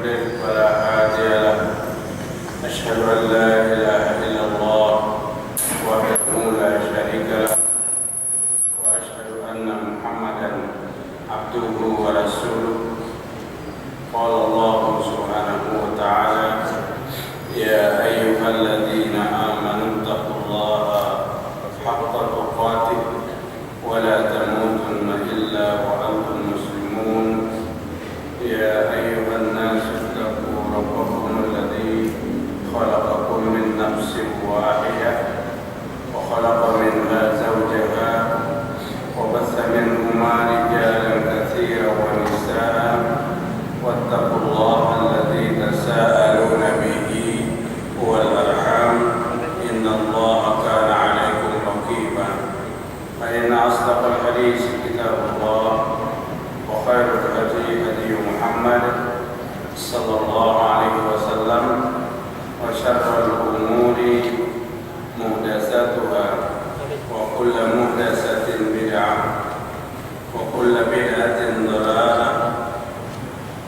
يضلل فلا هادي له أشهد أن لا إله إلا الله وحده لا شريك له وأشهد أن محمدا عبده ورسوله قال الله سبحانه وتعالى يا أيها الذين آمنوا اتقوا الله حق تقاته ولا تموتن إلا وأنتم مسلمون يا أيها الناس اتقوا ربكم الذي خلقكم من نفس واحدة وخلق منها زوجها وبث منهما رجالا كثيرا ونساء واتقوا الله الذي تساءلون به والأرحام إن الله كان عليكم رقيبا فإن أصدق الحديث كتاب الله وخير الهدي هدي محمد صلى الله عليه وسلم وشر الأمور محدثاتها وكل محدثة بدعة وكل بدعة ضلالة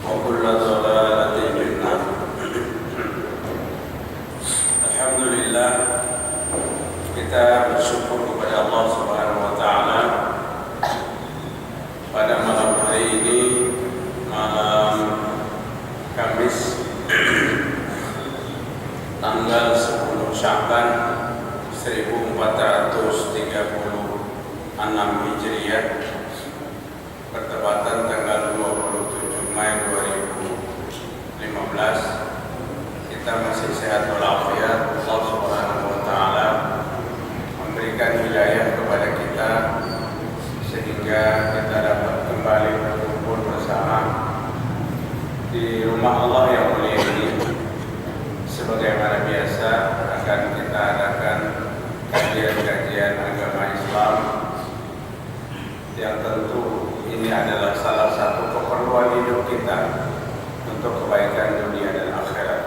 وكل ضلالة في النار. Alhamdulillah, kita bersyukur kepada Allah Subhanahu wa taala pada malam hari ini, malam Kamis tanggal 10 Sya'ban 1436 Hijriah bertepatan tanggal 27 Mei 2015. Kita masih sehat walafiat. Allah Subhanahu wa taala memberikan hidayah kepada kita sehingga kita dapat kembali berkumpul bersama di rumah Allah yang mulia ini. Sebagaimana biasa akan kita adakan kajian-kajian agama Islam yang tentu ini adalah salah satu keperluan hidup kita untuk kebaikan dunia dan akhirat.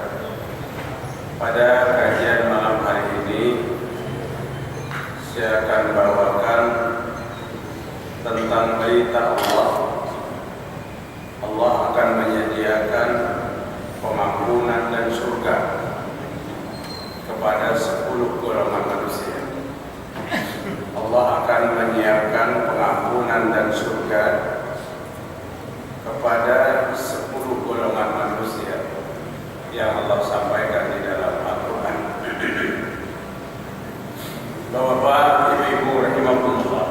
Pada kajian malam hari ini saya akan bawakan tentang berita Allah. Allah akan menyediakan pengampunan dan surga kepada 10 golongan manusia. Allah akan menyiapkan pengampunan dan surga kepada 10 golongan manusia yang Allah sampaikan di dalam Al-Quran. Bapak, Ibu, rahimahullah,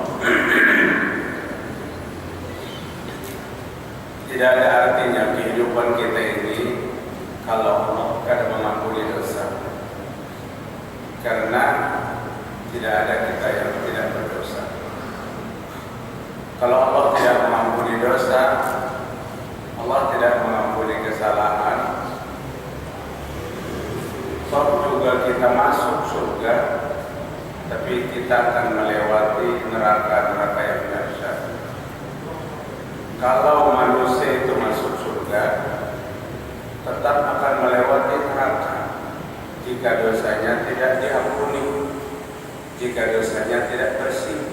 tidak ada artinya kehidupan kita ini kalau Allah tidak mengampuni dosa, karena tidak ada kita yang tidak berdosa. Kalau Allah tidak mengampuni dosa, Allah tidak mengampuni kesalahan, toh juga kita masuk surga, tapi kita akan melewati neraka-neraka yang dahsyat. Kalau manusia itu masuk surga, tetap akan melewati neraka jika dosanya tidak diampuni, jika dosanya tidak bersih.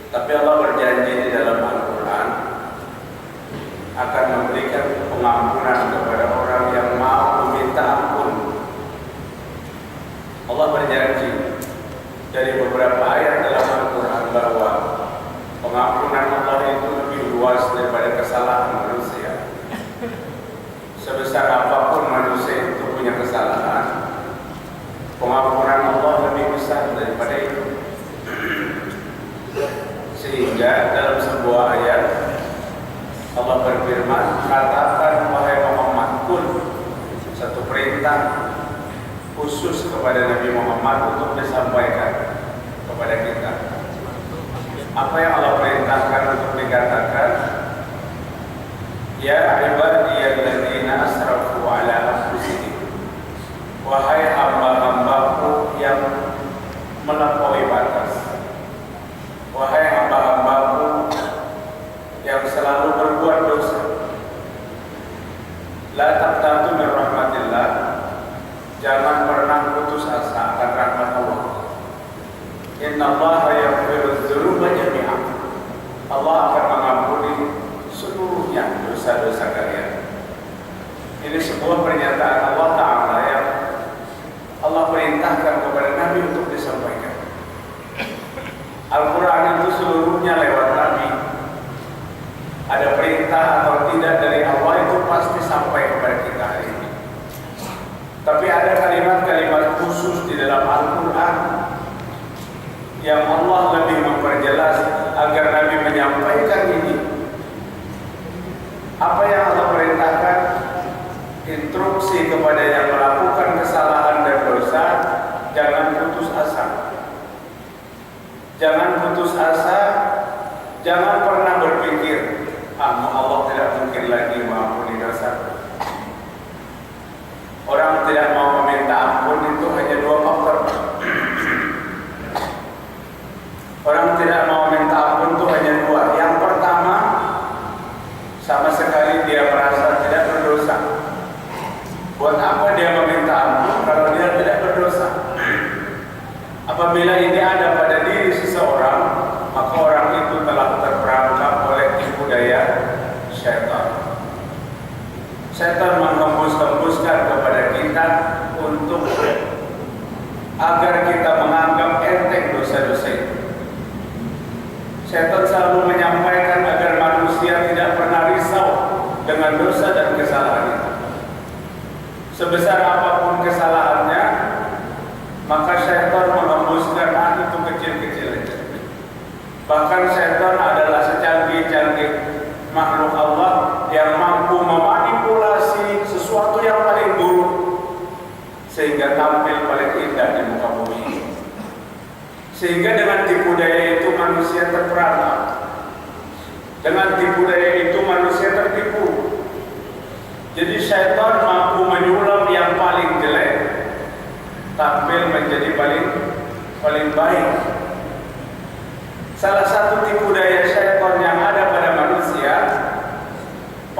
Tapi Allah berjanji di dalam Al-Quran akan memberikan pengampunan kepada orang yang mau meminta ampun. Allah berjanji dari beberapa ayat dalam Al-Quran bahwa pengampunan Allah itu lebih luas daripada kesalahan manusia. Sebesar apapun manusia itu punya kesalahan, pengampunan Allah lebih besar daripada itu. Sehingga dalam sebuah ayat Allah berfirman, katakan wahai Muhammad, kul, satu perintah khusus kepada Nabi Muhammad untuk disampaikan kepada kita. Apa yang Allah perintahkan untuk dikatakan? Ya ibadiyalladzina asrafu ala anfusihim, wahai hamba-hambaku yang melampaui batas, wahai hamba-hambaku yang selalu berbuat dosa, la taqnatu min rahmatillah, jangan pernah putus asa akan rahmat Allah. Innallaha yaghfiru dzunuba jami'an, Allah akan mengampuni seluruhnya dosa dosa-dosa kalian. Ini sebuah pernyataan Allah Ta'ala yang Allah perintahkan kepada Nabi untuk disampaikan. Al-Quran itu seluruhnya lewat Nabi. Ada perintah atau tidak dari Allah itu pasti sampai kepada kita hari ini. Tapi ada kalimat-kalimat khusus di dalam Al-Quran yang Allah lebih memperjelas agar Nabi menyampaikan ini. Apa yang Allah perintahkan? Instruksi kepada yang melakukan kesalahan dan dosa, jangan putus asa. Jangan putus asa, jangan pernah berpikir, Allah tidak mungkin lagi mengampuni dosa. Orang tidak mau meminta ampun itu hanya dua faktor. Orang tidak mau minta ampun itu hanya dua. Yang pertama, sama sekali dia merasa tidak berdosa. Buat apa dia meminta ampun kalau dia tidak berdosa? Apabila ini ada pada diri seseorang, maka orang itu telah terperangkap oleh tipu daya syaitan. Syaitan menghembus-hembuskan kepada kita untuk agar kita menganggap enteng dosa-dosa itu. Syaitan selalu menyampaikan agar manusia tidak pernah risau dengan dosa dan kesalahan itu. Sebesar apapun kesalahannya, maka syaitan menghembuskan itu kecil-kecil aja. Bahkan syaitan adalah secanggih-canggih makhluk Allah yang mampu memanipulasi sesuatu yang paling buruk sehingga tampil paling indah di muka bumi. Sehingga dengan tipu daya itu manusia terperangkap. Dengan tipu daya itu manusia tertipu. Jadi syaitan mampu menyulam yang paling jelek tampil menjadi paling baik. Salah satu tipu daya syaitan yang ada pada manusia,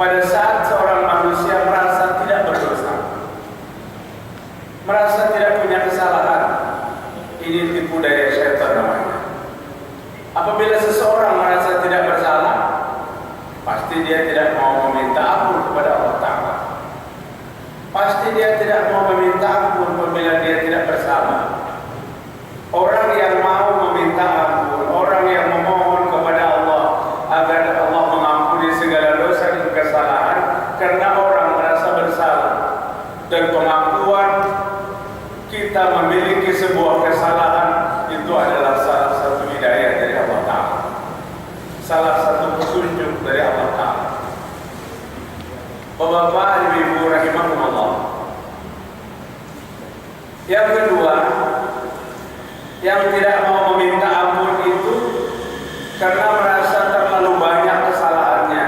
pada saat seorang manusia merasa tidak berdosa, merasa tidak punya kesalahan, ini tipu daya syaitan namanya. Apabila seseorang merasa tidak bersalah, pasti dia tidak mau meminta ampun kepada Allah Ta'ala. Pasti dia tidak mau meminta ampun apabila dia tidak bersalah. Orang yang mau meminta ampun, orang yang memohon kepada Allah agar Allah mengampuni segala dosa dan kesalahan karena orang merasa bersalah. Dan pengakuan kita memiliki sebuah kesalahan itu adalah salah satu hidayah dari Allah Ta'ala, salah satu petunjuk dari Allah Ta'ala. Bapak-bapak, ibu-ibu rahimahumullah. Yang kedua, yang tidak mau meminta ampun itu karena merasa terlalu banyak kesalahannya.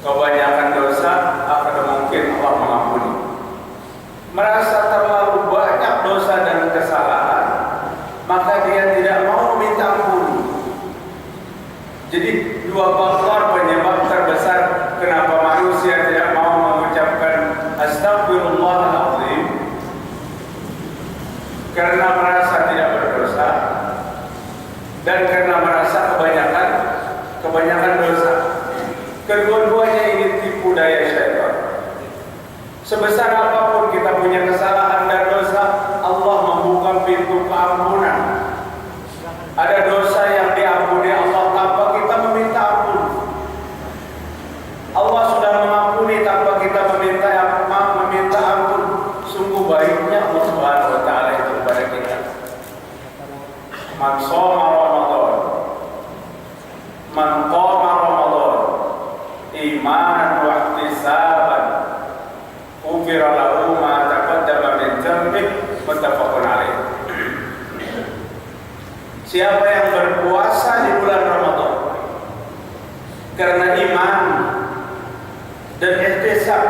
Kebanyakan dosa akan mungkin Allah mengampuni. Merasa terlalu banyak dosa dan kesalahan, maka dia tidak mau meminta ampun. Jadi dua faktor penyebab terbesar kenapa manusia tidak mau mengucapkan astagfirullahaladzim, karena merasa tidak berdosa dan karena merasa kebanyakan dosa. Kedua-duanya ini tipu daya syaitan. Sebesar apapun kita punya kesalahan dan dosa, Allah membuka pintu keampunan. Ada dosa yang diampuni Allah tanpa kita meminta ampun. Allah sudah mengampuni tanpa kita meminta ampun. Sungguh baiknya Allah Subhanahu wa Ta'ala itu kepada kita. Man shoma Ramadan, man qama Ramadan, imanan wa ihtisaban, ghufira lahu ma taqaddama min dhanbihi, muttafaqun alaih. Siapa yang berpuasa di bulan Ramadan karena iman dan ihtisab,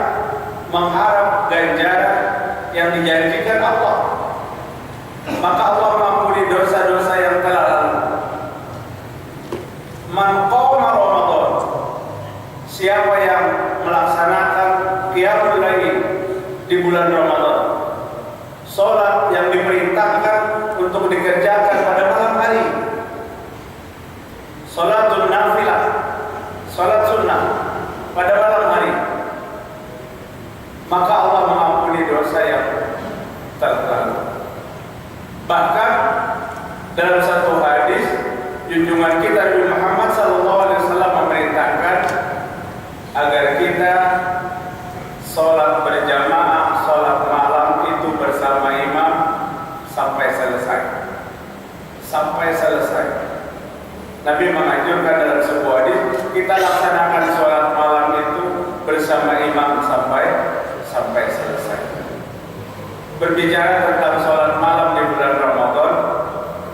mengharap ganjaran yang dijanjikan Allah, maka Allah mengampuni dosa-dosa yang telah lalu. Man qama Ramadan, siapa yang melaksanakan qiyamul lail di bulan Ramadan, salat yang diperintahkan untuk dikerjakan pada malam hari, salatul nafilah, salat sunnah pada malam hari, maka Allah mengampuni dosa yang terlalu. Bahkan dalam satu hadis, junjungan kita Nabi Muhammad SAW memerintahkan agar kita sholat berjamaah, sholat malam itu bersama imam sampai selesai. Sampai selesai. Nabi menganjurkan dalam sebuah hadis, kita laksanakan sholat malam itu bersama imam sampai selesai. Berbicara tentang sholat malam di bulan Ramadan,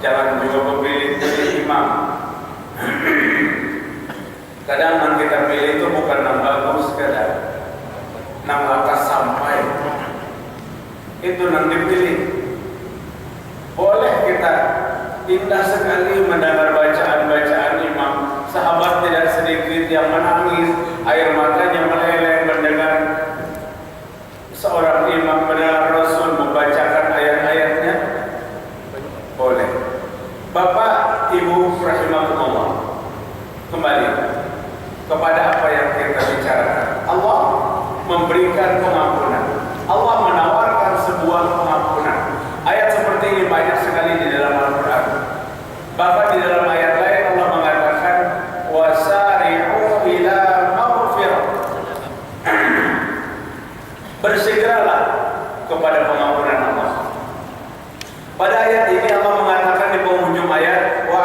jangan juga memilih imam. Kadang yang kita pilih itu bukan yang bagus, kadang yang lakas sampai itu yang dipilih. Boleh kita indah sekali mendengar bacaan-bacaan imam. Sahabat tidak sedikit yang menangis, air matanya meleleh mendengar seorang imam, mendengar Rasul membacakan ayat-ayatnya. Boleh. Bapak, Ibu rahimakumullah, kembali kepada apa yang kita bicarakan. Allah memberikan pengampunan. Allah menawarkan sebuah pengampunan. Ayat seperti ini banyak sekali di dalam Al-Quran. Bahkan di dalam ayat lain Allah mengatakan wasari'u ila maghfirah. Bersegeralah kepada pengampunan Allah. Pada ayat ini Allah mengatakan di penghujung ayat wa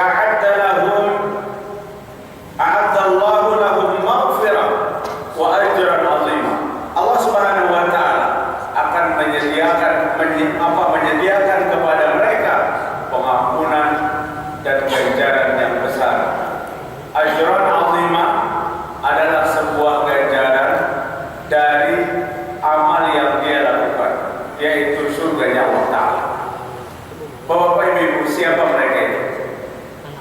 a'addallahu lahum maghfirah wa ajran 'azima. Allah Subhanahu wa taala akan menyediakan kepada mereka pengampunan dan ganjaran yang besar. Ajran 'azima adalah sebuah ganjaran dari amal yang dia lakukan, yaitu surganya Allah Ta'ala. Bapak Ibu, siapa mereka itu?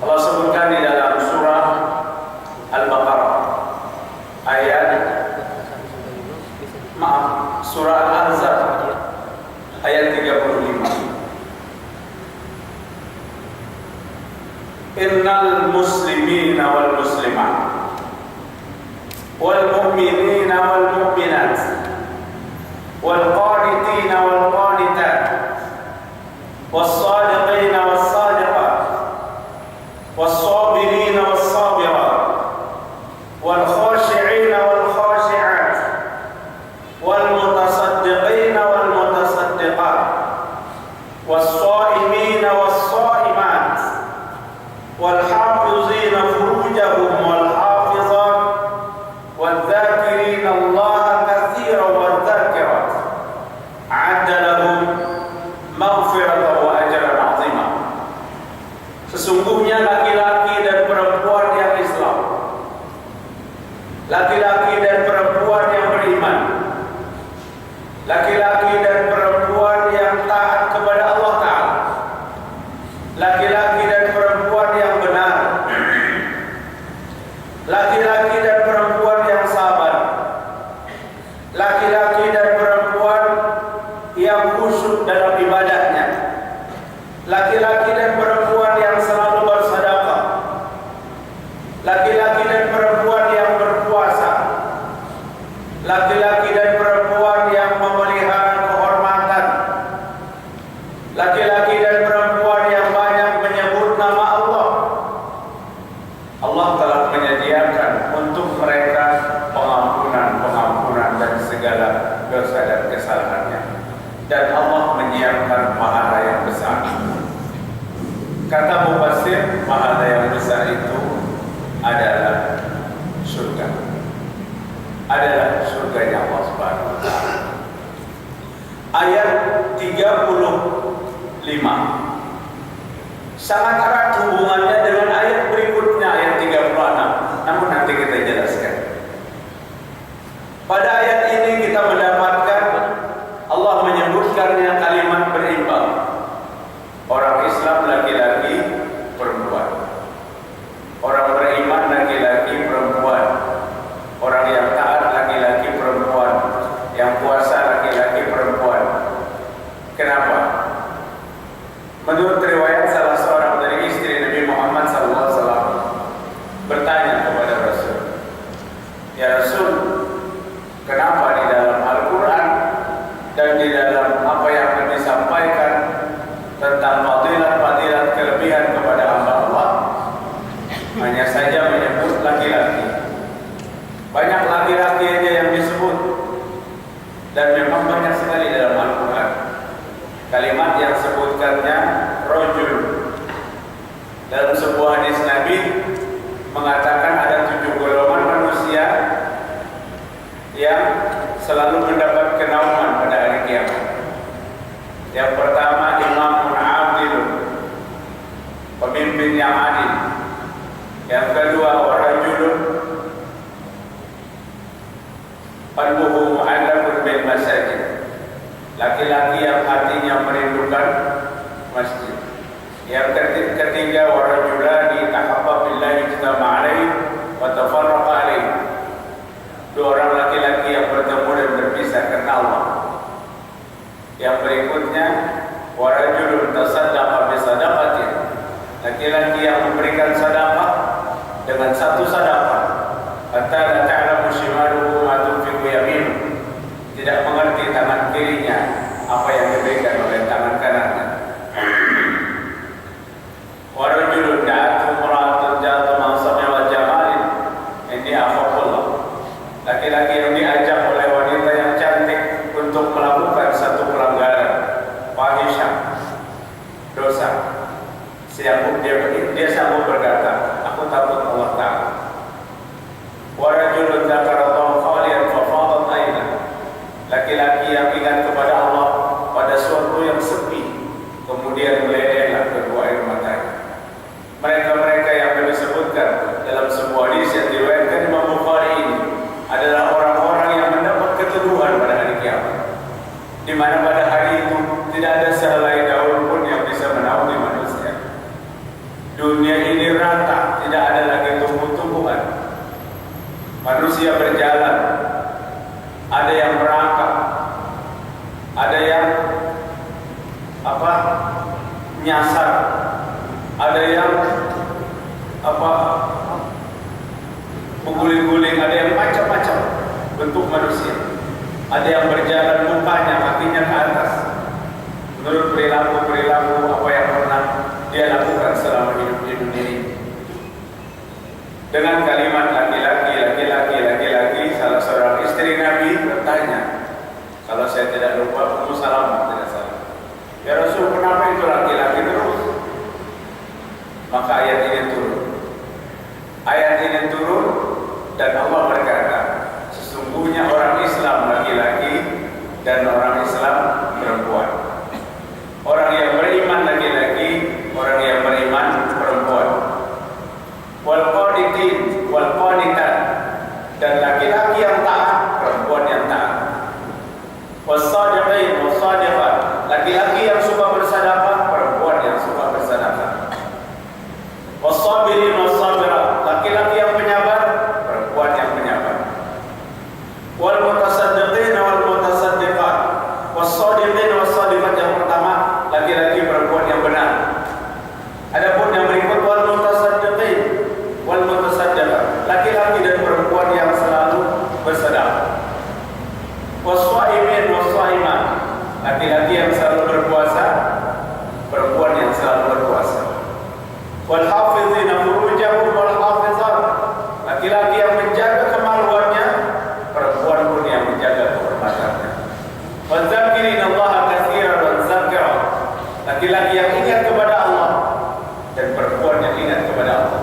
Allah sebutkan di dalam surah Al-Baqarah surah Al-Ahzab ayat 35. Innal muslimina wal muslimat wal mu'minina wal mu'minat wal qanitina wal qanitat was sadiqina was sadiqat was sabirina was sabirat wal khashi'ina wal khashi'at wal mutasaddiqina wal mutasaddiqat was shaimina was shaimat wal hafizina furujahum wal hafizat wal dzakirina Allah katsiran wal dzakirat a'adda lahum maghfiratan wa ajran 'azima. Sesungguhnya laki-laki dan perempuan yang Islam, laki-laki dan perempuan yang beriman, laki-laki dan perempuan yang taat kepada Allah Ta'ala, laki-laki dan perempuan yang benar, laki-laki dan perempuan yang sabar, laki-laki dan perempuan yang khusyuk dalam ibadahnya, laki-laki dan perempuan yang selalu bersedekah, laki-laki dan perempuan yang berpuasa, laki-laki dan perempuan yang memelihara kehormatan, laki-laki dan perempuan yang banyak menyebut nama Allah. Allah telah menyediakan untuk mereka pengampunan dan segala dosa dan kesalahannya, dan Allah menyiapkan pahala yang besar. Kata mufassir, pahala yang besar itu adalah surga, adalah surganya Allah Subhanahu wa taala. Ayat 35 sangat erat hubungannya dengan ayat berikutnya, ayat 36. Namun nanti kita jelaskan. Pada ayat ini kita mendapatkan Allah menyebutkannya kalimat berimbang. Orang Islam laki-laki, perempuan. Orang beriman laki-laki, perempuan. Orang yang taat laki-laki, perempuan. Yang puasa laki-laki, perempuan. Kenapa? Menurut riwayat salah seorang dari istri Nabi Muhammad SAW bertanya kepada Rasul, "Ya Rasul, Kenapa? Di dalam Al-Quran dan di dalam apa yang akan disampaikan tentang fadilat-fadilat kelebihan kepada hamba Allah hanya saja menyebut laki-laki. Banyak laki-laki aja yang disebut, dan memang banyak sekali dalam Al-Quran kalimat yang sebutkannya rojul. Dalam sebuah hadis Nabi mengatakan ada 7 golongan manusia yang selalu mendapat kenaungan pada hari kiamat. Yang pertama, imamun adil, pemimpin yang adil. Yang kedua, rajulun qalbuhu mu'allaqun bil masajid, laki-laki yang hatinya merindukan masjid. Yang ketiga, warajulani tahabba billahi ijtama'a alaihi wa tafarraqa alaihi, 2 orang laki-laki yang bertemu dan berpisah karena Allah. Yang berikutnya, warajulun tasaddaqa bi sadaqatin, laki-laki yang memberikan sedekah dengan satu sedekah, hatta la ta'lamu shimaluhu ma tunfiqu yaminuhu, tidak mengerti tangan kirinya apa yang diberikan oleh tangan kanannya. Warajulun da'atu imra'atun ja'atu mansabin wa jamalin inni akhafullah, laki-laki yang diajak oleh wanita yang cantik untuk melakukan satu pelanggaran, fahisyah, dosa. Dia sanggup berkata, aku takut Allah Ta'ala. Warajulun dzakarallaha khaliyan fa fadat ainah, laki-laki yang ingat kepada Allah pada suatu yang sepi, kemudian melelehlah kedua air matanya. Mereka-mereka yang disebutkan dalam sebuah hadis yang diriwayatkan Imam Bukhari ini adalah orang-orang yang mendapat keteduhan pada hari kiamat, di mana pada hari itu tidak ada sehelai daun pun yang bisa menaungi manusia. Dunia ini rata, tidak ada lagi tumbuh-tumbuhan. Manusia berjalan, ada yang merangkak, ada yang nyasar, ada yang mengguling-guling, ada yang macam-macam bentuk manusia. Ada yang berjalan mukanya, kakinya ke atas, menurut perilaku apa yang pernah dia lakukan selama hidup di dunia ini. Dengan kalimat laki-laki, salah seorang istri Nabi bertanya, kalau saya tidak lupa, Ummu Salamah tidak salah, ya Rasul, kenapa itu laki-laki terus? Maka ayat ini turun dan Allah berkata, sesungguhnya orang Islam laki-laki dan orang Islam perempuan. Orang yang beriman laki-laki, orang yang beriman perempuan. Wal qanitin wal qanitat, dan laki-laki yang taat, perempuan yang taat. Was-sadiqin was-sadiqat, laki-laki yang suka bersedekah, perempuan yang suka bersedekah. Was-sabirin was-sabirat, laki-laki yang penyabar, perempuan yang penyabar. Wal mutasaddiqin wal mutasaddiqat, was-sadiqin was-sadiqat, yang pertama laki-laki perempuan yang benar. Adapun yang berikut wal mutasaddiqin wal mutasaddiqat, laki-laki dan perempuan yang selalu bersedekah. Was-shaimin was-shaimat, laki-laki yang selalu berpuasa, perempuan yang selalu berpuasa. Wal hafizina furujahum wal hafizat, laki-laki yang menjaga kemaluannya, perempuan pun yang menjaga kehormatannya. Wal dzakirina Allaha katsiran wal dzakirat, laki-laki yang ingat kepada Allah dan perempuan yang ingat kepada Allah.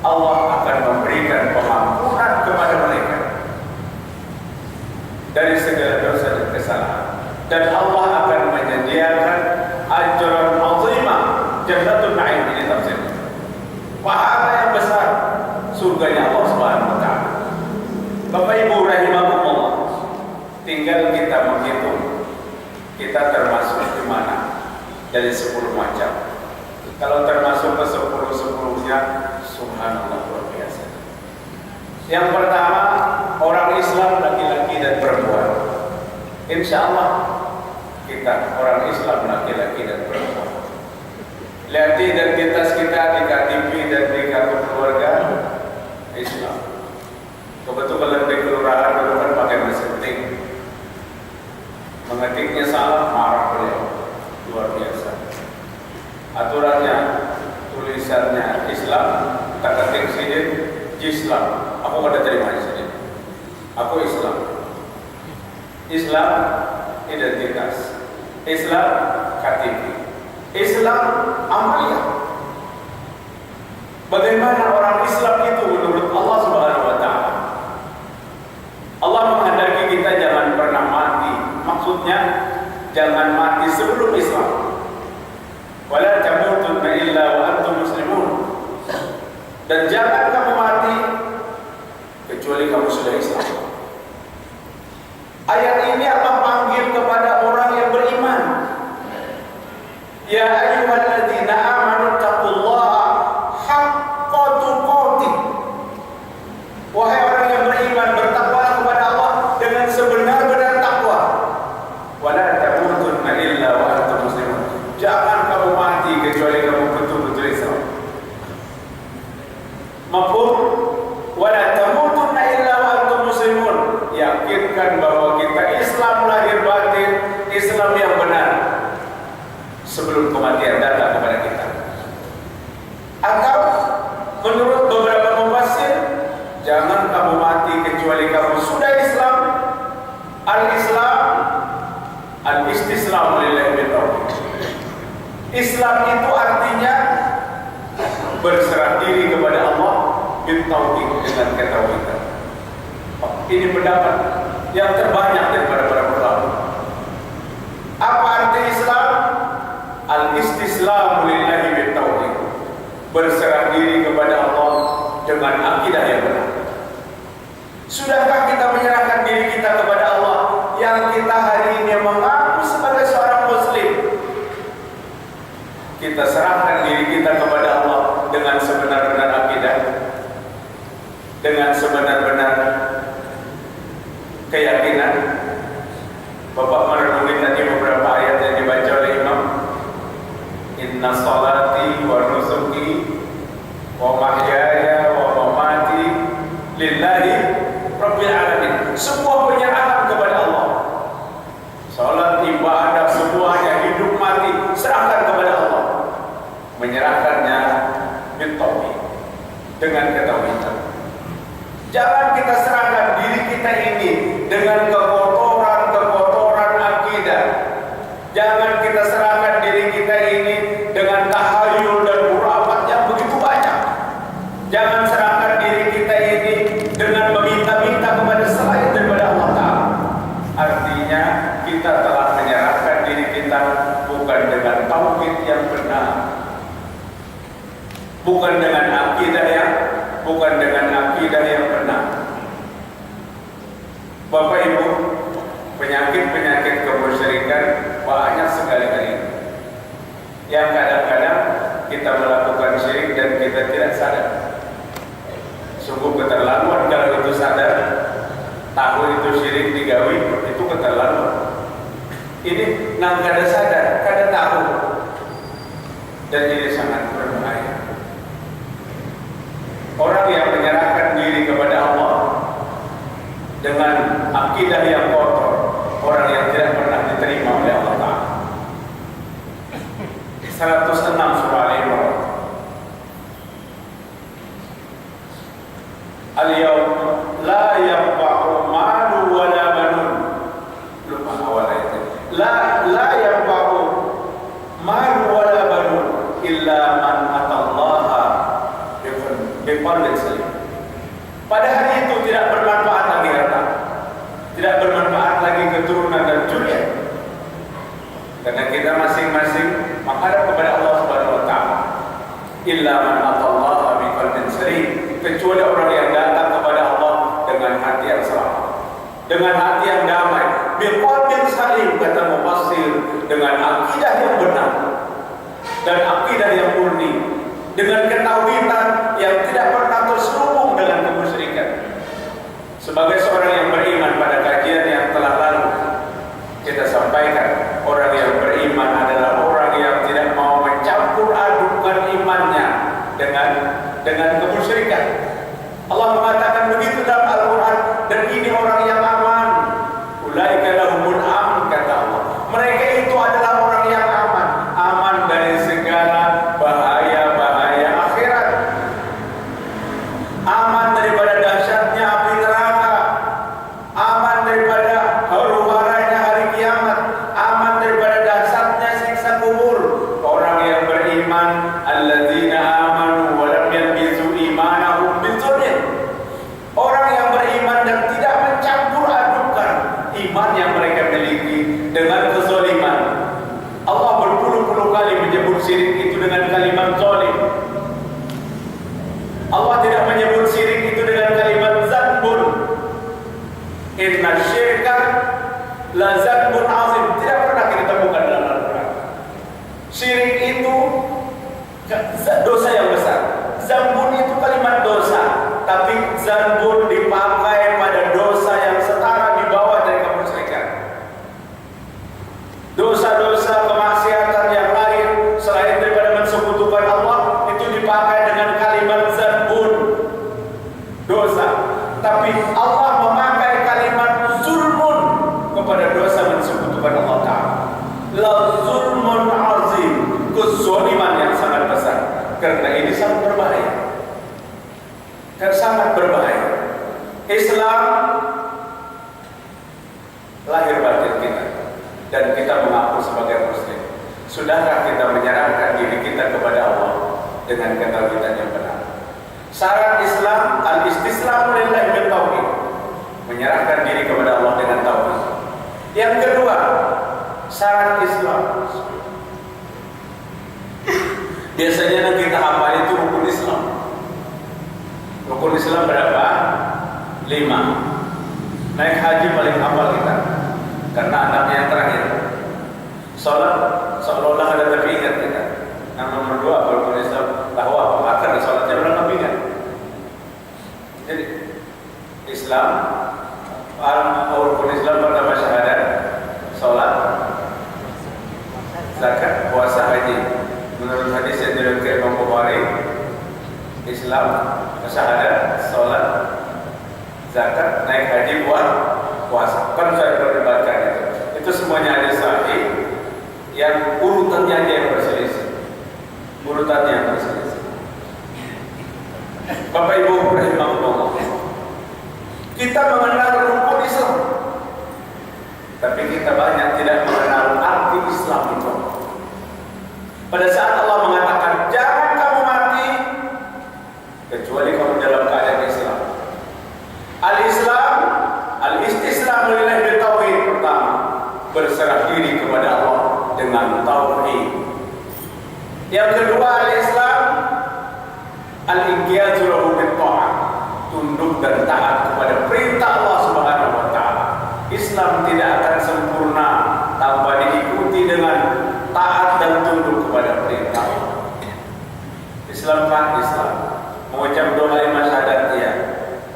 Allah akan memberikan pengampunan kepada mereka dari segala dosa dan kesalahan, dan Allah akan menyediakan ajran azimah, jannatul na'im. Ini tafsirnya, pahala yang besar, surganya Allah Subhanahu wa taala. Bapak Ibu rahimakumullah, tinggal kita menghitung kita termasuk di mana dari 10 macam. Kalau termasuk ke 10-10-nya, subhanallah, luar biasa. Yang pertama, orang Islam laki-laki dan perempuan. Insya Allah kita orang Islam laki-laki dan perempuan. Lihat identitas kita di KTP dan di kartu keluarga Islam. Kebetulan di kelurahan dulu kan pakai mesin Islam identitas, Islam KTP, Islam amalia. Bagaimana orang Islam itu menurut Allah Subhanahu wa taala? Allah menghendaki kita jangan pernah mati. Maksudnya jangan mati sebelum Islam. Wala tamutunna illa wa antum muslimun. Dan jangan kamu mati kecuali kamu sudah Islam. Ayat ini Allah panggil kepada orang yang beriman. Ya ayyuhalladzina amanu taqullaha haqqa tuqatih. Wahai orang yang beriman, bertakwalah kepada Allah dengan sebenar-benar takwa. Wala tamutunna illa wa antum muslimun. Jangan kamu mati kecuali kamu betul-betul Islam. Mafhum? Wala tamutunna illa wa antum muslimun. Yakinkan bahwa kita Islam lahir batin, Islam yang benar sebelum kematian datang kepada kita. Atau menurut beberapa mufassir, jangan kamu mati kecuali kamu sudah Islam. Al-Islam al-istislam lillahi bitauhid. Islam itu artinya berserah diri kepada Allah bitauhid, dengan ketauhidan. Ini pendapat yang terbanyak daripada para ulama. Apa arti Islam? Al-istislam lillahi bitauhid, berserah diri kepada Allah dengan akidah yang benar. Sudahkah kita menyerahkan diri kita kepada Allah yang kita hari ini mengaku sebagai seorang muslim? Kita serahkan diri kita kepada Allah dengan sebenar-benar akidah, dengan sebenar-benar keyakinan. Bapak merenungi tadi beberapa ayat yang dibaca oleh Imam. Inna salati wa nusuki wa mahyaya wa mamati lillahi rabbil alamin. Semua penyerahan kepada Allah. Salat, ibadah, semuanya, hidup mati serahkan kepada Allah. Menyerahkannya bitauhid, dengan ketauhidan. Jangan kita serahkan diri kita ini dengan kekotoran akidah. Jangan kita serahkan diri kita ini dengan tahayul dan khurafat yang begitu banyak. Jangan serahkan diri kita ini dengan meminta-minta kepada selain daripada Allah Ta'ala. Artinya kita telah menyerahkan diri kita bukan dengan tauhid yang benar, bukan dengan akidah yang benar. Bapak Ibu, penyakit-penyakit kemusyrikan banyak sekali hari ini, yang kadang-kadang kita melakukan syirik dan kita tidak sadar. Sungguh keterlaluan kalau itu sadar. Tahu itu syirik digawi, itu keterlaluan. Ini nang kada sadar, kada tahu, dan ini sangat berbahaya. Orang yang menyerahkan diri kepada Allah dengan akidah yang kotor, orang yang tidak pernah diterima oleh Allah Ta'ala. 106 surah Al-Imran. Al-yawm la yanfa'u malu wala banun. Lupa awal ayat. La yanfa'u malu wala banun illa man atallaha biqalbin salim. Pada hari itu tidak bermanfaat lagi harta, tidak bermanfaat lagi keturunan dan zuriat, karena kita masing-masing menghadap kepada Allah Subhanahu wa taala. Illa man atallaha biqalbin salim, kecuali orang yang datang kepada Allah dengan hati yang selamat, dengan hati yang damai. Biqalbin salim, kata mufassir, dengan akidah yang benar dan akidah yang murni, dengan ketauhidan yang tidak pernah terselubung dengan kemusyrikan. Sebagai seorang yang beriman, pada kajian yang telah lalu kita sampaikan, orang yang beriman adalah orang yang tidak mau mencampur adukan imannya dengan kemusyrikan. Allah mengatakan begitu dalam Al-Quran, dan ini orang yang aman. Ulaika lahumul amn, kata Allah. Mereka itu adalah orang yang aman, aman dari segala bahaya-bahaya akhirat, aman daripada dahsyatnya api neraka, aman daripada huru-hara Inna syirka la dzambun azim. Tidak pernah kita temukan dalam Al-Quran. Syirik itu dosa yang besar. Zambun itu kalimat dosa, tapi zambun dipakai pada dosa yang setara di bawah dari kemusyrikan. Dosa-dosa kemaksiatan yang lain selain daripada mensekutukan Allah itu dipakai dengan kalimat zambun, dosa. Tapi Allah memakai kalimat zulmun kepada dosa mensekutukan Allah Ta'ala. La zulmun azim, kezaliman yang sangat besar. Karena ini sangat berbahaya. Dan sangat berbahaya. Islam lahir batin kita dan kita mengaku sebagai muslim. Sudahkah kita menyerahkan diri kita kepada Allah dengan ketauhidan yang benar? Syarat Islam al-istislamu lillahi bil tauhid, menyerahkan diri kepada Allah dengan tauhid. Yang kedua, syarat Islam biasanya yang kita hafal itu rukun Islam. Rukun Islam berapa? 5. Naik haji paling hafal kita, karena anaknya yang terakhir. Salat seolah-olah ada teringat kita. Yang nomor 2 rukun Islam, bahwa akan salatnya udah nggak ingat. Jadi Islam, rukun Islam pertama syahadat, salat, zakat, puasa, haji. Menurut hadis yang diriwayatkan Imam Bukhari, Islam, syahadat, salat, zakat, naik haji, buat puasa. Kan saya perdebatkan itu. Itu semuanya hadis sahih yang urutannya aja yang berselisih. Urutannya yang berselisih. Bapak Ibu rahimahullah, kita mengenal rukun Islam, tapi kita banyak tidak mengenal arti Islam itu. Pada saat Allah mengatakan jangan kamu mati kecuali kamu dalam keadaan Islam. Al-Islam, al-istislamu lillahi bil tauhid, pertama berserah diri kepada Allah dengan tauhid. Yang kedua, al-Islam, al-inqiyadu lahu bil ta'ah, tunduk dan taat kepada perintah Allah Subhanahu wa taala. Islam tidak akan sempurna tanpa diikuti dengan taat dan tunduk kepada perintah Allah. Islam mengucap doa 5 syahadat ya,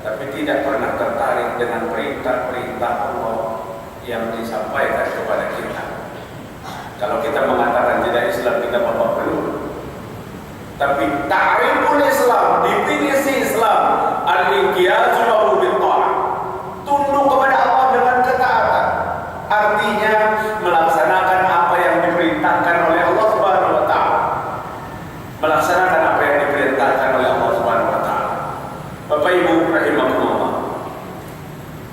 tapi tidak pernah tertarik dengan perintah-perintah Allah yang disampaikan kepada kita. Kalau kita mengatakan tidak Islam, kita bapak belum. Tapi ta'riful Islam, definisi Islam, al-inqiyadu lahu bil ta'ah, tunduk kepada Allah dengan ketaatan. Artinya melaksanakan apa yang diperintahkan oleh Allah Subhanahu wa taala. Melaksanakan apa yang diperintahkan oleh Allah Subhanahu wa taala. Bapak Ibu rahimahullah,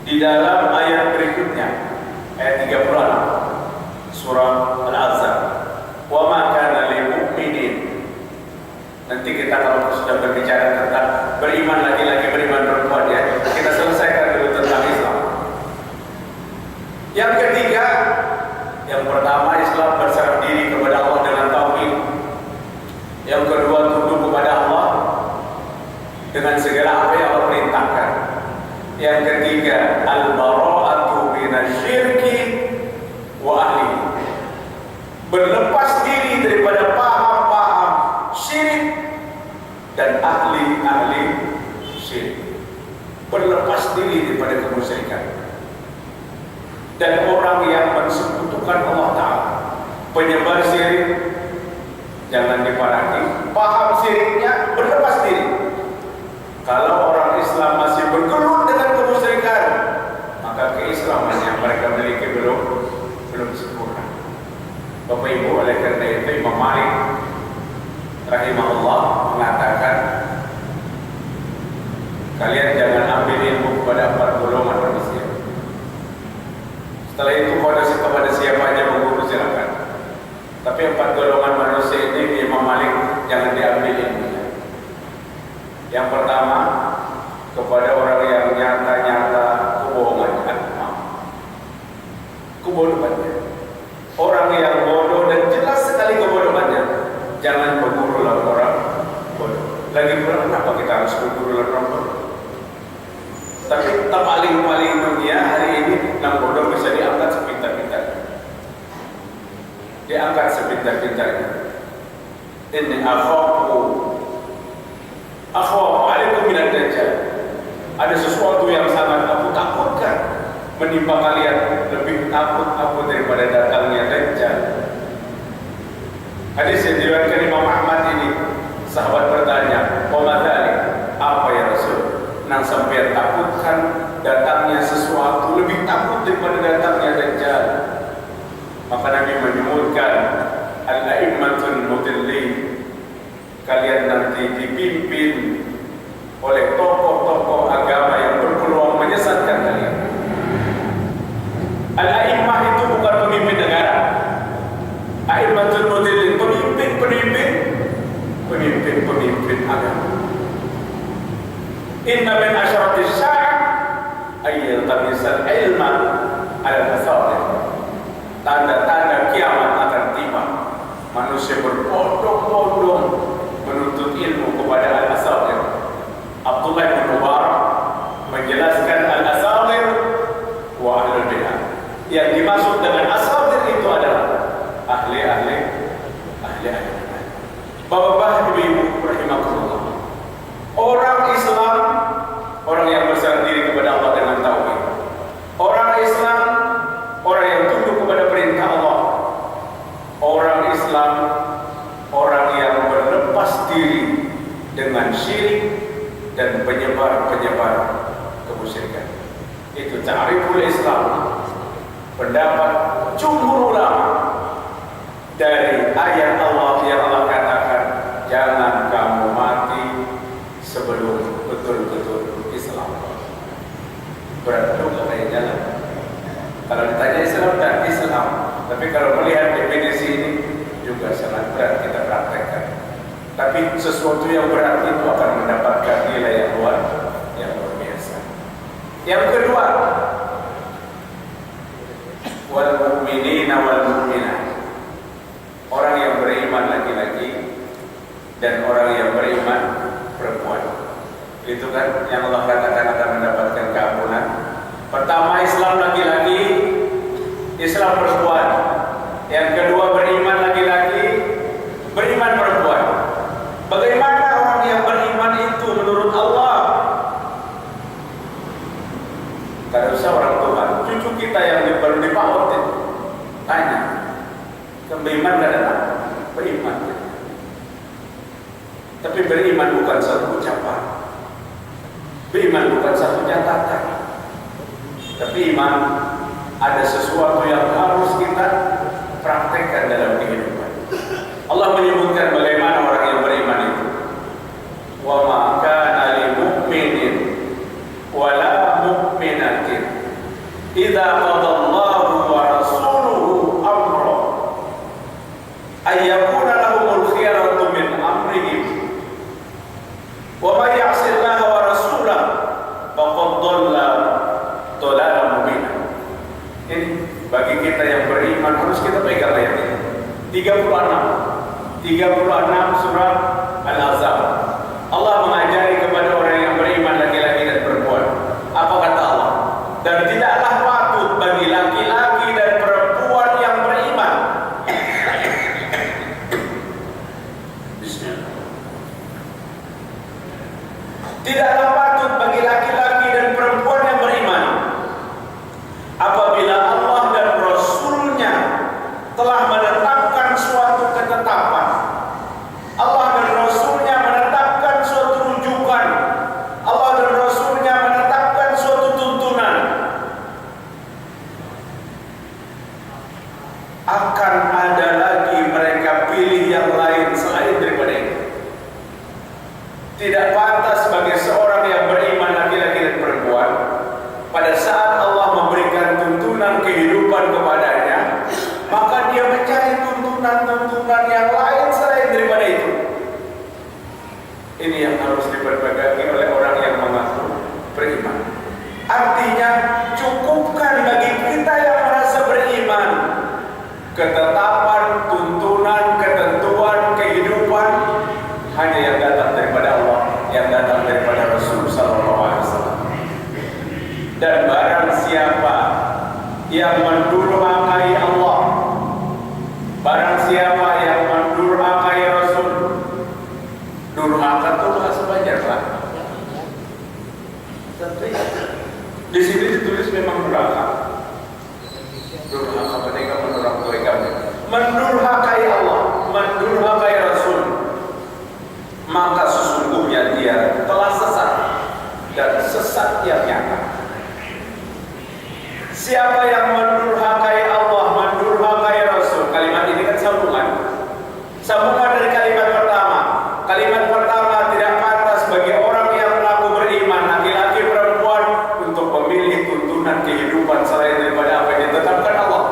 di dalam ayat berikutnya, ayat 36 surah Al-Ahzab, wa ma kana lil mu'minin. Nanti kita kalau sudah berbicara tentang beriman laki-laki, beriman perempuan, ya, kita selesaikan dulu tentang Islam. Yang ketiga, yang pertama Islam berserah diri kepada Allah dengan tauhid. Yang kedua, tunduk kepada Allah dengan segala apa yang Allah perintahkan. Yang ketiga, al-bara'atu minasyirki wa ahli, berlepas diri daripada paham-paham syirik dan ahli-ahli syirik, berlepas diri daripada kemusyrikan. Dan orang yang mensekutukan Allah Ta'ala, penyebar syirik, jangan diparangi. Paham syiriknya, berlepas diri. Kalau orang Islam masih bergelut dengan kemusyrikan, maka keislaman yang mereka miliki belum sempurna. Bapak Ibu, oleh karena itu Imam Malik rahimahullah mengatakan, kalian jangan ambil ilmu kepada 4 golongan manusia. Setelah itu kepada siapa aja mengguru silakan. Tapi 4 golongan manusia ini Imam Malik jangan diambil ilmunya. Yang pertama, kepada orang yang nyata-nyata kebohongannya, kebodohannya. Orang yang bodoh dan jelas sekali kebodohannya, jangan bergurulah orang bodoh. Lagi pula kenapa kita harus bergurulah orang bodoh? Tapi paling dunia hari nang bodoh bisa diangkat sepintar-pintar. Diangkat sepintar-pintarnya. Inni akhafu alaikum minad dajjal. Ada sesuatu yang sangat aku takutkan menimpa kalian, lebih takut aku daripada datangnya Dajjal. Hadis yang diriwayatkan Imam Ahmad ini, sahabat bertanya, "Qomadzalik?" Apa ya Rasul? Nang sampai takutkan datangnya sesuatu, lebih takut daripada datangnya Dajjal. Maka Nabi menyebutkan, "Al-a'immatul mudillin." Kalian nanti dipimpin oleh tokoh-tokoh agama yang berpeluang menyesatkan kalian. Al-a'immah itu bukan pemimpin negara. A'immatul mudillin, pemimpin agama. Inna min asyaratis sa'ah ayyal tamisal ilma al-asadir. Tanda-tanda kiamat akan tiba. Manusia berbondong-bondong menuntut ilmu kepada al-asadir. Abdullah bin Mubarak menjelaskan al-asadir wa ahlul bidah. Yang dimaksud dengan asadir itu adalah ahli-ahli bidah. Bapak-bapak, ibu-ibu rahimakumullah. Orang Islam, orang yang berserah diri kepada Allah dengan tauhid. Orang Islam, orang yang tunduk kepada perintah Allah. Orang Islam, orang yang berlepas diri dengan syirik dan penyebar kemusyrikan. Itu ta'riful Islam, pendapat jumhur ulama dari ayat Allah yang Allah katakan, jangan kamu mati sebelum betul-betul Islam. Berat juga kayak jalan. Kalau ditanya Islam dan Islam, tapi kalau melihat definisi ini juga sangat berat kita praktekkan. Tapi sesuatu yang berat itu akan mendapatkan nilai yang luar biasa. Yang kedua, wal mu'minina wal mu'minat. Orang yang beriman laki-laki dan orang yang beriman perempuan. Itu kan yang Allah katakan akan mendapatkan keampunan. Pertama Islam laki-laki, Islam perempuan. Yang kedua beriman laki-laki, beriman perempuan. Bagaimana orang yang beriman itu menurut Allah? Kalau usah orang Tuhan, cucu kita yang baru dipaut itu tanya, beriman gak ada? Beriman. Tapi beriman bukan satu ucapan, beriman bukan satu catatan. Tapi iman ada sesuatu yang harus kita praktekkan dalam kehidupan. Allah menyebutkan bagaimana orang yang beriman itu. Wa ma kana lil mu'minin wa la mu'minatin idza qadallahu wa rasuluhu amra ay yakuna lahumul khiyaratu min amrihim wa may ya'sillaha wa rasulahu faqad dhalla dhalalan mubina. Ini bagi kita yang beriman harus kita pegang ayat ini. 36 surat Al-Ahzab. Allah mengajari kepada orang yang beriman laki-laki dan perempuan. Apa kata Allah? Dan tidaklah patut bagi laki-laki dan perempuan yang beriman. Bismillah. Tidaklah patut bagi laki-laki dan perempuan yang beriman apabila Allah dan Rasulnya telah menetapkan suatu ketetapan. Allah dan Rasulnya menetapkan suatu rujukan. Allah dan Rasulnya menetapkan suatu tuntunan. Akan ada lagi mereka pilih yang lain selain daripada itu. Tidak pantas bagi seorang yang beriman laki-laki dan perempuan pada saat Allah memberikan tuntunan kehidupan kepadanya, maka dia mencari tuntunan yang lain selain daripada itu. Ini yang harus diperpegangi oleh orang yang mengaku beriman. Artinya cukupkan bagi kita yang merasa beriman ketetapan, tuntunan, ketentuan kehidupan hanya yang datang daripada Allah, yang datang daripada Rasul sallallahu alaihi wasallam. Dan barang siapa yang mendurhakai Allah, barang siapa yang mendurhakai Rasul. Durhaka itu bahasa Banjar, Pak. Tentu ya. Di sini ditulis memang durhaka. Durhaka mereka mendurhakai Allah, mendurhakai Rasul, maka sesungguhnya dia telah sesat dan sesat yang nyata. Siapa yang mendurhakai Allah, mendurhakai Rasul, kalimat ini kan sambungan dari kalimat pertama. Kalimat pertama, tidak pantas bagi orang yang mengaku beriman, laki-laki perempuan, untuk memilih tuntunan kehidupan selain daripada apa yang ditetapkan Allah,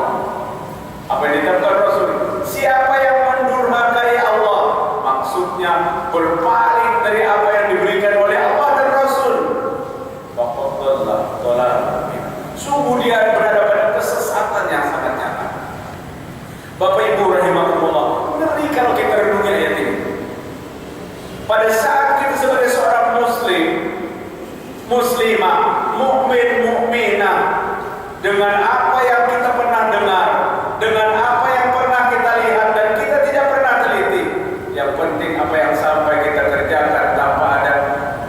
apa yang ditetapkan Rasul. Siapa yang mendurhakai Allah, maksudnya berpaling dari apa yang diberikan oleh Allah dan Rasul, sungguh dia berada pada kesesatan yang sangat nyata. Bapak Ibu rahimakumullah, ngeri kalau kita renungi ayat ini. Pada saat kita sebagai seorang muslim, muslimah, mukmin, mukminah, dengan apa yang kita pernah dengar, dengan apa yang pernah kita lihat dan kita tidak pernah teliti, yang penting apa yang sampai kita kerjakan tanpa ada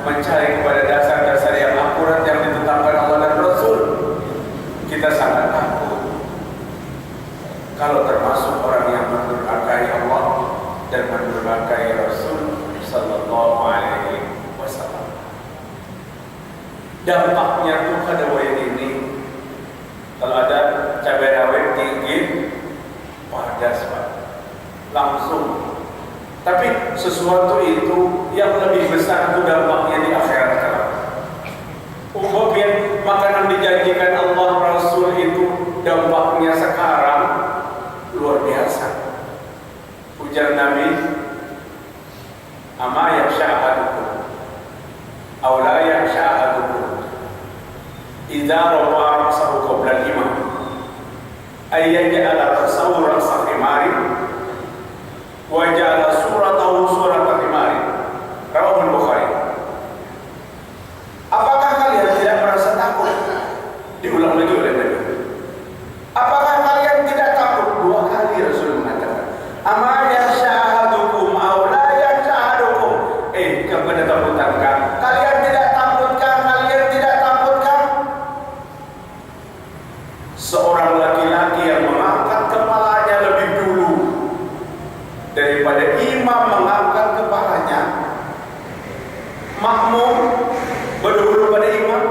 mencari kepada dasar-dasar yang akurat yang ditetapkan Allah dan Rasul, kita sangat takut kalau termasuk orang yang mendurhakai Allah dan mendurhakai Rasul sallallahu alaihi wasallam. Dampaknya tuh pada wayang ini, kalau ada cabai rawit tinggi, padas Pak, langsung. Tapi sesuatu itu yang lebih besar itu dampaknya di akhirat kelak. Umpamanya makanan dijanjikan Allah Rasul itu dampaknya sekarang luar biasa. Ujar Nabi, ama yakshahadukum aw la yakshahadukum idza rafa'a ra'sahu qabla al-imam ay yaj'ala ra'sahu ra'sa himari wa ja'ala suratahu surata himari. Rawahu Bukhari. Apakah kalian tidak merasa takut? Diulang lagi oleh Nabi. Apakah kalian tidak takut? Dua kali Rasul mengatakan, ama yakshahadukum aw la yakshahadukum. Kepada takutankah? Kalian tidak takutkah? Kalian tidak takutkah? Seorang laki-laki yang mengangkat kepalanya lebih dulu daripada imam mengangkat kepalanya, makmum berdahulu pada imam.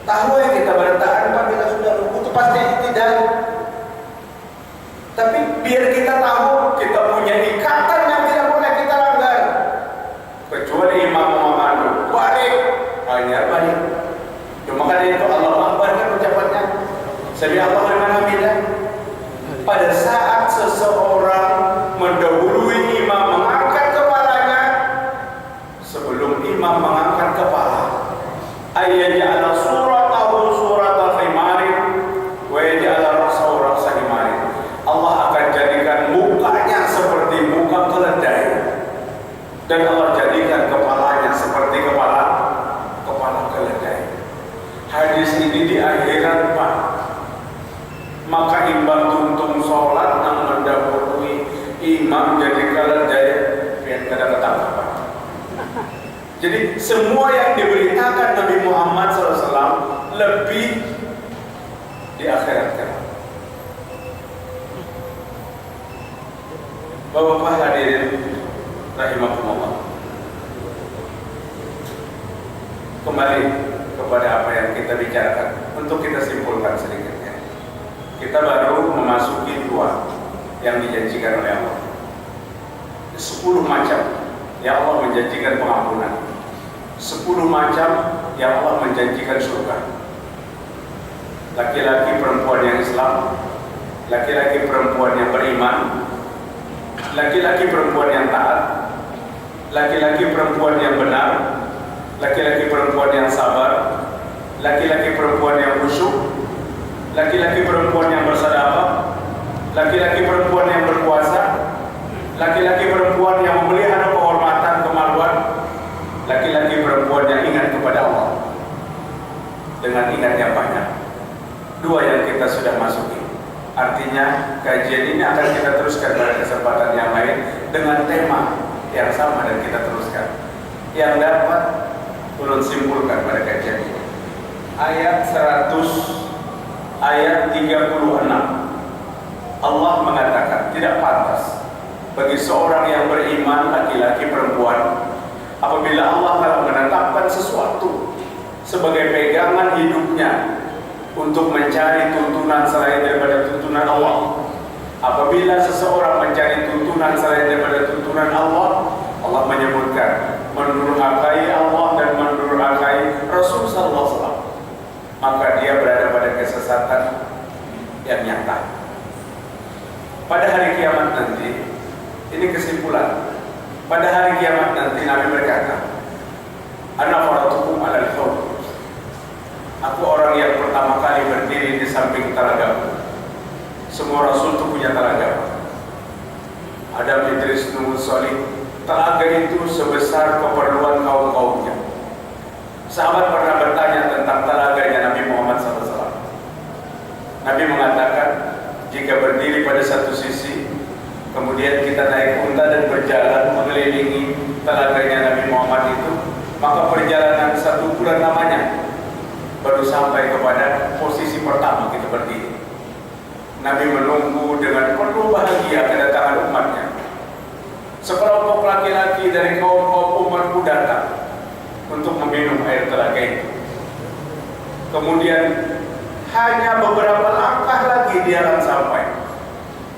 Tahu ya kita bertahan apabila sudah ruku itu pasti tidak. Tapi biar kita tahu kita punya ikatan yang tidak boleh kita langgar. Kecuali imam memandu, balik, hanya balik. Cuma kan itu Allah Akbar kan ucapannya. Sami Allahu liman hamidah. Pada saat seseorang mendahului imam mengangkat kepalanya, sebelum imam mengangkat kepala, ayyaj'ala suratahu surata himarin wa yaj'ala ra'sahu ra'sa himarin. Allah akan jadikan mukanya seperti muka keledai dan Allah jadikan kepalanya seperti kepala keledai. Hadis ini di akhirat Pak. Maka imbang tuntung sholat yang mendahului imam jadi keledai, biar kada ketangkapan. Jadi semua yang diberitakan Nabi Muhammad SAW lebih di akhirat kelak. Bapak hadirin rahimakumullah, kembali kepada apa yang kita bicarakan untuk kita simpulkan sedikit ya. Kita baru memasuki dua yang dijanjikan oleh Allah. 10 macam yang Allah menjanjikan pengampunan, 10 macam yang Allah menjanjikan surga. Laki-laki perempuan yang Islam, laki-laki perempuan yang beriman, laki-laki perempuan yang taat, laki-laki perempuan yang benar, laki-laki perempuan yang sabar, laki-laki perempuan yang khusyuk, laki-laki perempuan yang bersedekah, laki-laki perempuan yang berpuasa, laki-laki perempuan yang memelihara kehormatan kemaluan, laki-laki perempuan yang ingat kepada Allah dengan ingat yang banyak. dua yang kita sudah masuki. Artinya kajian ini akan kita teruskan pada kesempatan yang lain dengan tema yang sama dan kita teruskan. Yang dapat ulun simpulkan pada kajian ini. Ayat 36. Allah mengatakan tidak pantas bagi seorang yang beriman laki-laki perempuan apabila Allah telah menetapkan sesuatu sebagai pegangan hidupnya untuk mencari tuntunan selain daripada tuntunan Allah. Apabila seseorang mencari tuntunan selain daripada tuntunan Allah, Allah menyebutkan mendurhakai Allah dan mendurhakai Rasul sallallahu alaihi wasallam, maka dia berada pada kesesatan yang nyata. Pada hari kiamat nanti, ini kesimpulan. Pada hari kiamat nanti Nabi berkata, "Ana faratukum 'alal haud." Aku orang yang pertama kali berdiri di samping telaga. Semua Rasul itu punya telaga. Adam, Idris, Nuh, Salih. Telaga itu sebesar keperluan kaum-kaumnya. Sahabat pernah bertanya tentang telaganya Nabi Muhammad SAW. Nabi mengatakan, jika berdiri pada satu sisi, kemudian kita naik unta dan berjalan mengelilingi telaganya Nabi Muhammad itu, maka perjalanan 1 bulan namanya baru sampai kepada posisi pertama kita berdiri. Nabi menunggu dengan penuh bahagia kedatangan umatnya. Sekelompok laki-laki dari kaum umatku datang untuk meminum air telaga itu. Kemudian hanya beberapa langkah lagi dia akan sampai.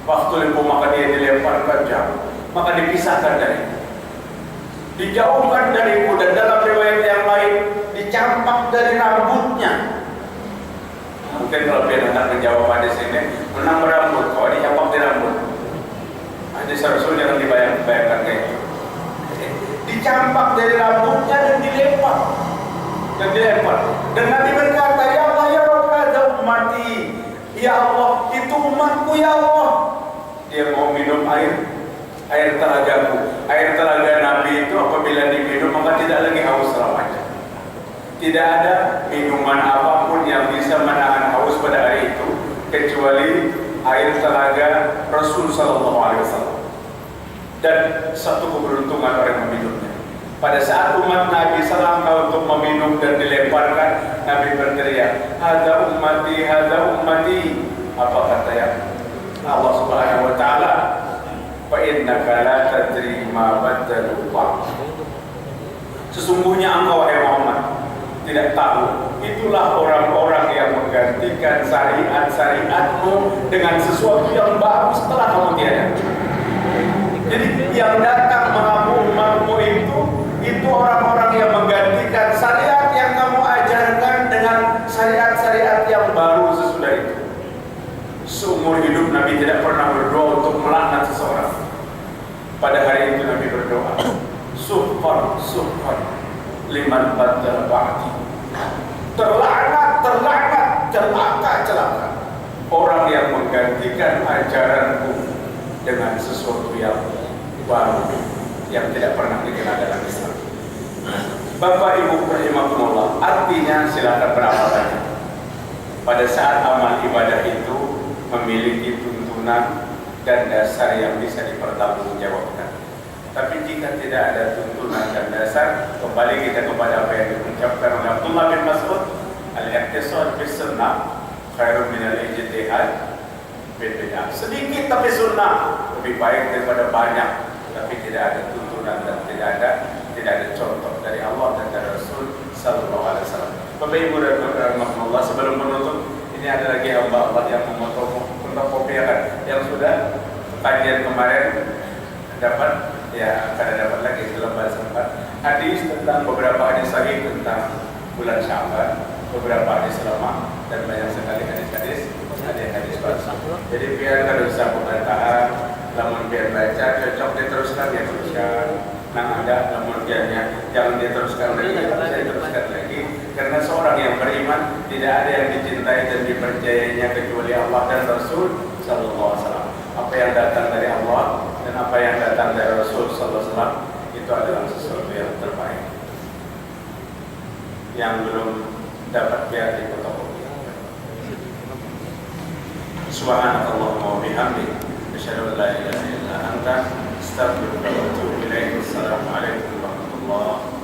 Waktu lembu maka dia dilemparkan jauh, maka dipisahkan dari, dijauhkan dariku, dan dalam riwayat yang lain dicampak dari rambutnya. Mungkin kalau dia anak menjawab hadis ini menang berambut, kalau dicampak di rambut. Hadis Rasul jangan dibayangkan kayak itu. Dicampak dari rambutnya dan dilempar. Dan Nabi berkata, "Ya Allah, ya Rabb, ada ummati. Ya Allah, itu umatku ya Allah." Dia mau minum air telagaku. Air telaga Nabi itu apabila diminum maka tidak lagi haus selamanya. Tidak ada minuman apapun yang bisa menahan haus pada hari itu kecuali air telaga Rasul sallallahu alaihi wasallam. Dan satu keberuntungan orang meminumnya. Pada saat umat Nabi selangkah untuk meminum dan dilemparkan, Nabi berteriak, "Hada ummati, hada ummati." Apa kata ya Allah Subhanahu wa taala? "Fa innaka la tadri ma badalu ba'd." Sesungguhnya engkau wahai Muhammad tidak tahu, itulah orang-orang yang menggantikan syariat-syariatmu dengan sesuatu yang baru setelah kamu tiada. Jadi yang datang mengaku umatmu itu orang-orang yang menggantikan syariat yang kamu ajarkan dengan syariat-syariat yang baru sesudah itu. Seumur hidup Nabi tidak pernah berdoa untuk melaknat seseorang. Pada hari itu Nabi berdoa, "Suhqan, suhqan liman badala ba'di." Terlaknat, celaka orang yang menggantikan ajaranku dengan sesuatu yang baru yang tidak pernah dikenal dalam Islam. Bapak Ibu rahimakumullah, artinya silakan beramal. Pada saat amal ibadah itu memiliki tuntunan dan dasar yang bisa dipertanggungjawabkan. Tapi jika tidak ada tuntunan dan dasar, kembali kita kepada apa yang diucapkan oleh Abdullah bin Mas'ud, "Al-iqtisad bis sunnah khairun min al-ijtihad bil bid'ah." Sedikit tapi sunnah lebih baik daripada banyak tapi tidak ada tuntunan dan tidak ada contoh dari Allah dan dari Rasul sallallahu alaihi wasallam. Bapak Ibu dan Saudara, sebelum menutup, ini ada lagi hamba Allah yang memfotokopikan yang sudah kajian kemarin dapat, ya akan dapat lagi dalam bahasa Arab hadis tentang beberapa hadis sahih tentang bulan Sya'ban, beberapa hadis lama, dan banyak sekali hadis-hadis palsu. Jadi biar kada usah perkataan, namun biar baca cocok diteruskan ya teruskan. Nah ada namun biarnya jangan diteruskan lagi, saya teruskan lagi, karena seorang yang beriman tidak ada yang dicintai dan dipercayainya kecuali Allah dan Rasul sallallahu alaihi wasallam. Apa yang datang dari Allah dan apa yang datang dari Rasul sallallahu alaihi wasallam itu adalah sesuatu yang terbaik. Yang belum dapat biar difotokopi. Subhanakallahumma wa bihamdik, asyhadu an la ilaha illa anta, astaghfiruka wa atubu ilaik. Wassalamualaikum warahmatullahi wabarakatuh.